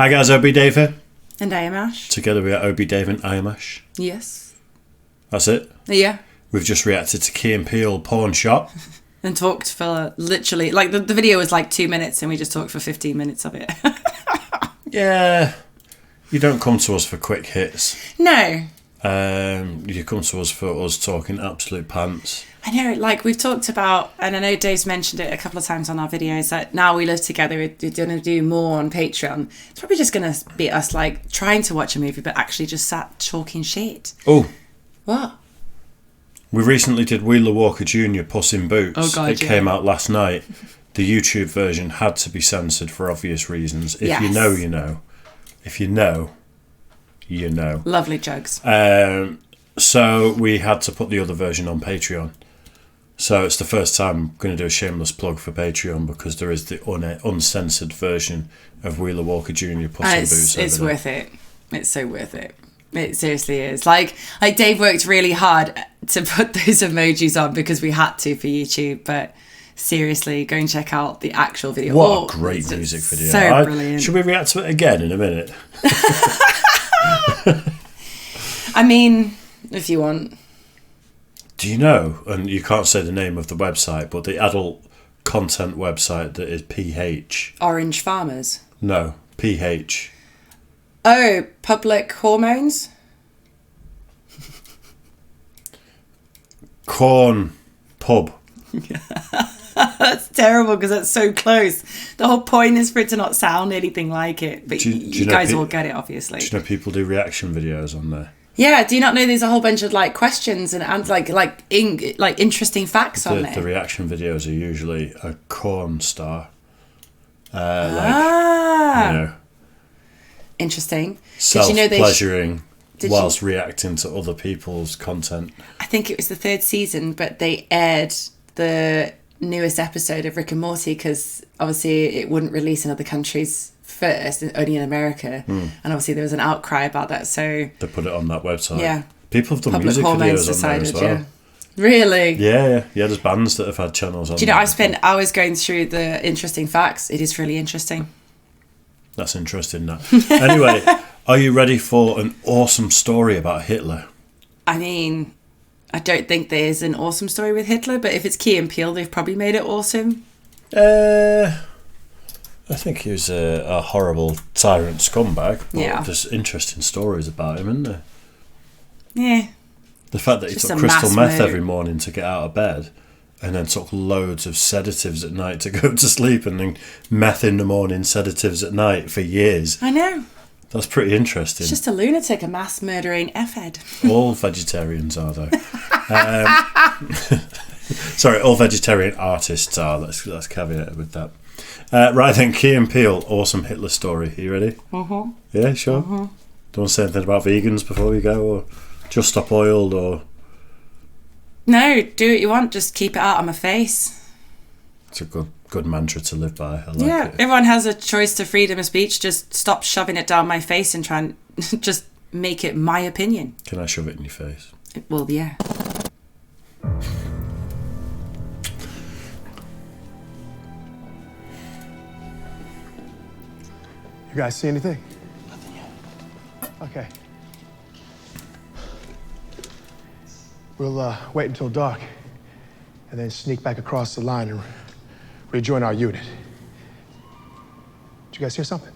Hi guys, Obi Dave here. And I am Ash. Together we are Obi Dave and I am Ash. Yes. That's it? Yeah. We've just reacted to Key and Peele Pawn Shop. And talked for literally, like the video was like 2 minutes and we just talked for 15 minutes of it. Yeah. You don't come to us for quick hits. No. You come to us for us talking absolute pants. I know, like we've talked about, and I know Dave's mentioned it a couple of times on our videos, that now we live together, we're going to do more on Patreon. It's probably just going to be us like trying to watch a movie, but actually just sat talking shit. Oh. What? We recently did Wheeler Walker Jr. Puss in Boots. Oh God, it came out last night. The YouTube version had to be censored for obvious reasons. If you know, you know. If you know, you know. Lovely jokes. So we had to put the other version on Patreon. So it's the first time I'm going to do a shameless plug for Patreon because there is the uncensored version of Wheeler Walker Jr. Puss in Boots. It's worth it. It's so worth it. It seriously is. Like Dave worked really hard to put those emojis on because we had to for YouTube, but seriously, go and check out the actual video. What a great music video. So brilliant. Should we react to it again in a minute? I mean, if you want. Do you know, and you can't say the name of the website, but the adult content website that is PH. Orange Farmers? No, PH. Oh, Public Hormones? Corn Pub. That's terrible because that's so close. The whole point is for it to not sound anything like it. But you guys all get it, obviously. Do you know people do reaction videos on there? Yeah, do you not know there's a whole bunch of like questions and like interesting facts on there? The reaction videos are usually a corn star. You know, interesting. Self-pleasuring whilst reacting to other people's content. I think it was the 3rd season, but they aired the newest episode of Rick and Morty because obviously it wouldn't release in other countries first, only in America, and obviously there was an outcry about that, so they put it on that website. Yeah, people have done Public music Hormones videos on there as well. Yeah. Really? Yeah. There's bands that have had channels on. Do you know, I spent hours going through the interesting facts. It is really interesting. That's interesting. That anyway. Are you ready for an awesome story about Hitler? I mean, I don't think there's an awesome story with Hitler, but if it's Key and Peele, they've probably made it awesome. I think he was a horrible tyrant scumbag, but there's interesting stories about him, isn't there? Yeah. The fact that he took crystal meth every morning to get out of bed and then took loads of sedatives at night to go to sleep and then meth in the morning, sedatives at night for years. I know. That's pretty interesting. It's just a lunatic, a mass murdering F-head. All vegetarians are, though. Sorry, all vegetarian artists are. Let's caveat it with that. Right then, Key and Peele, awesome Hitler story. Are you ready? Mm-hmm. Yeah, sure. Mm-hmm. Don't want to say anything about vegans before we go, or just stop oiled, or... No, do what you want. Just keep it out of my face. It's a good mantra to live by. I like it. Everyone has a choice to freedom of speech. Just stop shoving it down my face and try and just make it my opinion. Can I shove it in your face? Well, yeah. You guys see anything? Nothing yet. Okay. We'll wait until dark and then sneak back across the line and rejoin our unit. Did you guys hear something?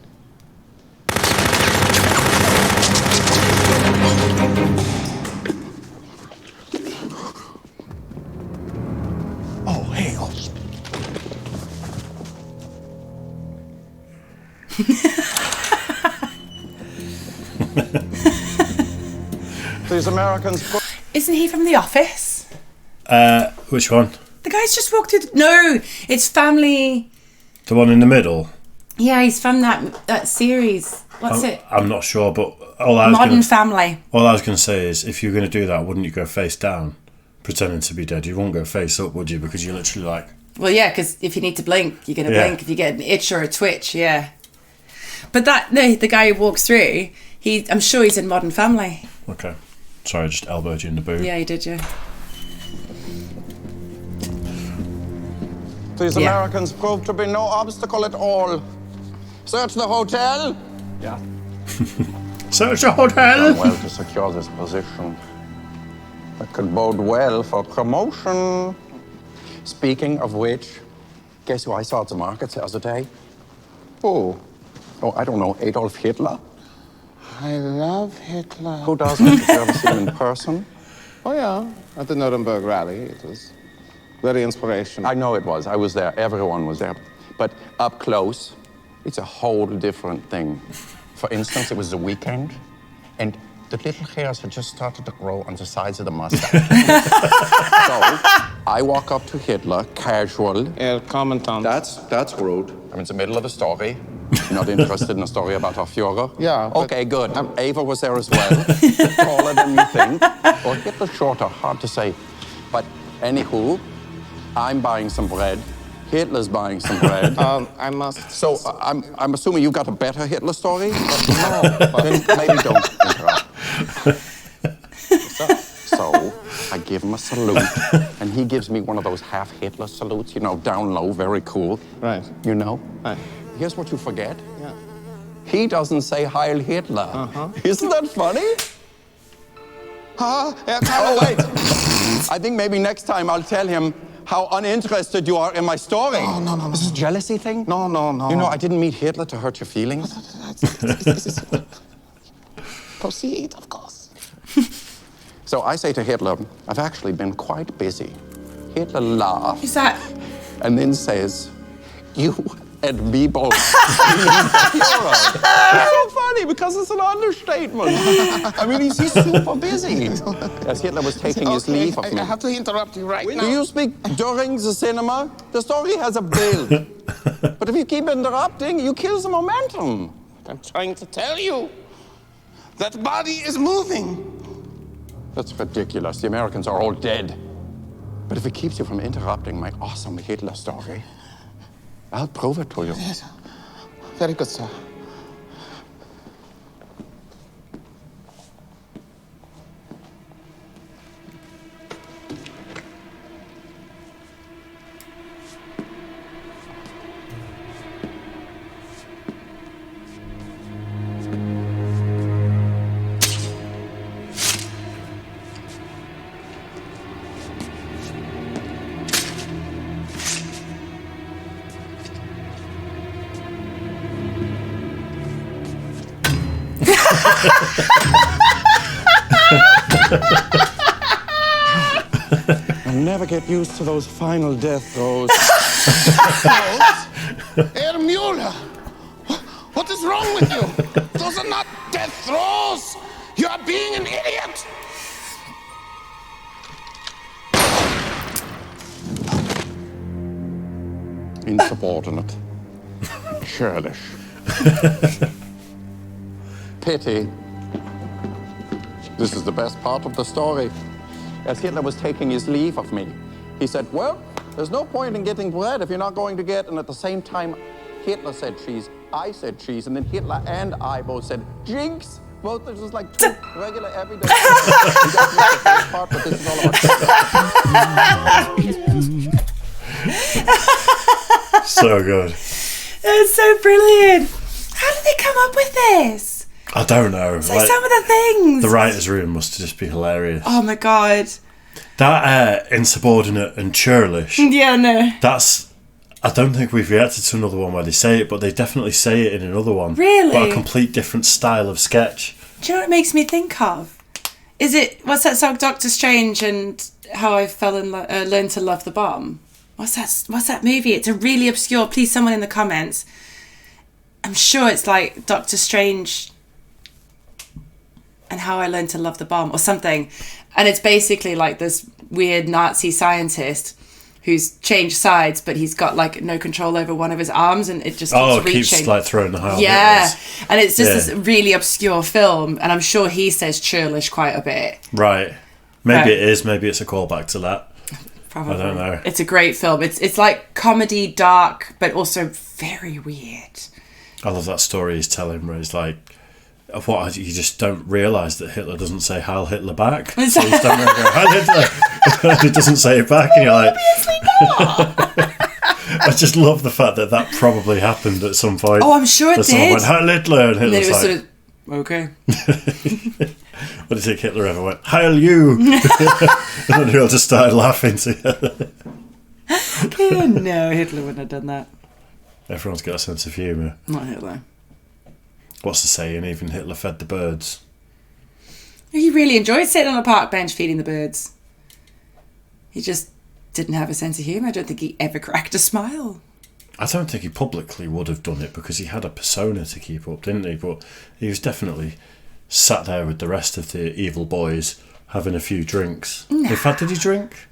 Oh, hell. These Americans... Isn't he from The Office? Which one? The guy's just walked through... No, it's Family... The one in the middle? Yeah, he's from that series. What's it? I'm not sure, but... Modern Family. All I was going to say is, if you're going to do that, wouldn't you go face down, pretending to be dead? You won't go face up, would you? Because you're literally like... Well, yeah, because if you need to blink, you're going to blink. If you get an itch or a twitch, yeah. But the guy who walks through, I'm sure he's in Modern Family. Okay. Sorry, I just elbowed you in the boob. Yeah, you did, yeah. These Americans proved to be no obstacle at all. Search the hotel. Yeah. Search a hotel! Done well to secure this position. That could bode well for promotion. Speaking of which, guess who I saw at the market the other day? Who? Oh, I don't know, Adolf Hitler? I love Hitler. Who doesn't? Did you ever see him in person? Oh, yeah. At the Nuremberg rally. It was very inspirational. I know it was. I was there. Everyone was there. But up close, it's a whole different thing. For instance, it was the weekend, and the little hairs had just started to grow on the sides of the mustache. So I walk up to Hitler, casual. Herr Commandant. That's rude. I'm in the middle of a story. Not interested in a story about our Führer? Yeah, but- Okay, good. Ava was there as well. Taller than you think. Or Hitler shorter, hard to say. But anywho, I'm buying some bread. Hitler's buying some bread. I must... So I'm assuming you've got a better Hitler story? No. Then maybe don't interrupt. So I give him a salute, and he gives me one of those half Hitler salutes, you know, down low, very cool. Right. You know? Right. Here's what you forget. Yeah. He doesn't say Heil Hitler. Isn't that funny? Herr Oh, wait. I think maybe next time I'll tell him how uninterested you are in my story. Oh, no. Is this a jealousy thing? No. You know, I didn't meet Hitler to hurt your feelings. Proceed, of course. So I say to Hitler, I've actually been quite busy. Hitler laughs Is that? and then says, you and me both. It's so funny because it's an understatement. I mean, he's super busy. As Hitler was taking his leave of me. I have to interrupt you right now. Do you speak during the cinema? The story has a build. But if you keep interrupting, you kill the momentum. I'm trying to tell you. That body is moving. That's ridiculous. The Americans are all dead. But if it keeps you from interrupting my awesome Hitler story, I'll prove it to you. Yes. Very good, sir. I'll never get used to those final death throes. Herr Mueller, what is wrong with you? Those are not death throes. You are being an idiot. Insubordinate. Churlish. Pity. This is the best part of the story. As Hitler was taking his leave of me, he said, well, there's no point in getting bread if you're not going to get, and at the same time, Hitler said cheese, I said cheese, and then Hitler and I both said jinx. Both are just like two regular everyday That's not the first part, but this is all about So good. It's so brilliant. How did they come up with this? I don't know. It's like some of the things. The writer's room must just be hilarious. Oh my god. That insubordinate and churlish, Yeah, no. that's... I don't think we've reacted to another one where they say it, but they definitely say it in another one. Really? But a complete different style of sketch. Do you know what it makes me think of? Is it, what's that song, Doctor Strange and How I Fell in Learned to Love the Bomb? What's that movie? It's a really obscure, please someone in the comments. I'm sure it's like Doctor Strange and How I Learned to Love the Bomb or something. And it's basically like this weird Nazi scientist who's changed sides, but he's got like no control over one of his arms, and it just keeps reaching. Keeps like throwing the high. Yeah, and it's just this really obscure film, and I'm sure he says churlish quite a bit. Right. Maybe it is. Maybe it's a callback to that. Probably. I don't know. It's a great film. It's like comedy, dark, but also very weird. I love that story he's telling where he's like, what, you just don't realise that Hitler doesn't say Heil Hitler back. So you just don't go, Heil Hitler. He doesn't say it back, and you're like, Obviously not. I just love the fact that probably happened at some point. Oh, I'm sure it That someone did. went, Heil Hitler, and And then Hitler it was was like, sort of, okay. what do you think Hitler ever went? Heil you! And then they all just started laughing together. No, Hitler wouldn't have done that. Everyone's got a sense of humour. Not Hitler. What's the saying? Even Hitler fed the birds. He really enjoyed sitting on a park bench feeding the birds. He just didn't have a sense of humour. I don't think he ever cracked a smile. I don't think he publicly would have done it because he had a persona to keep up, didn't he? But he was definitely sat there with the rest of the evil boys having a few drinks. Nah. In fact, did he drink?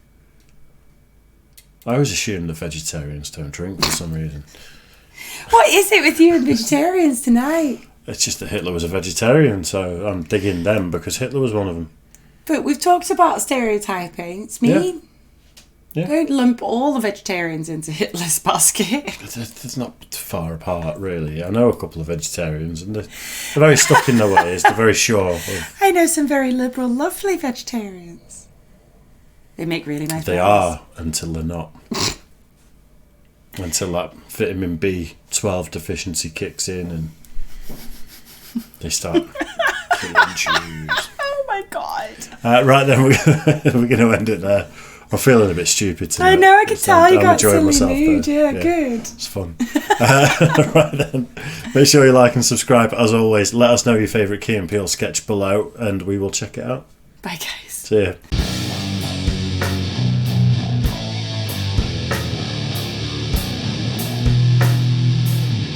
I always assume that vegetarians don't drink for some reason. What is it with you and vegetarians tonight? It's just that Hitler was a vegetarian, so I'm digging them because Hitler was one of them. But we've talked about stereotyping. It's mean. Yeah. Don't lump all the vegetarians into Hitler's basket. It's not far apart, really. I know a couple of vegetarians, and they're very stuck in their ways. They're very sure of... I know some very liberal, lovely vegetarians. They make really nice They pies. are, until they're not. Until that vitamin B12 deficiency kicks in and they start killing Jews. Oh my god. Right then, we're going to end it there. I'm feeling a bit stupid tonight. I know, I can tell you I'm got enjoying silly myself mood. there. Yeah, good. It's fun. Right then, make sure you like and subscribe. As always, let us know your favourite Key and Peele sketch below and we will check it out. Bye guys. See ya.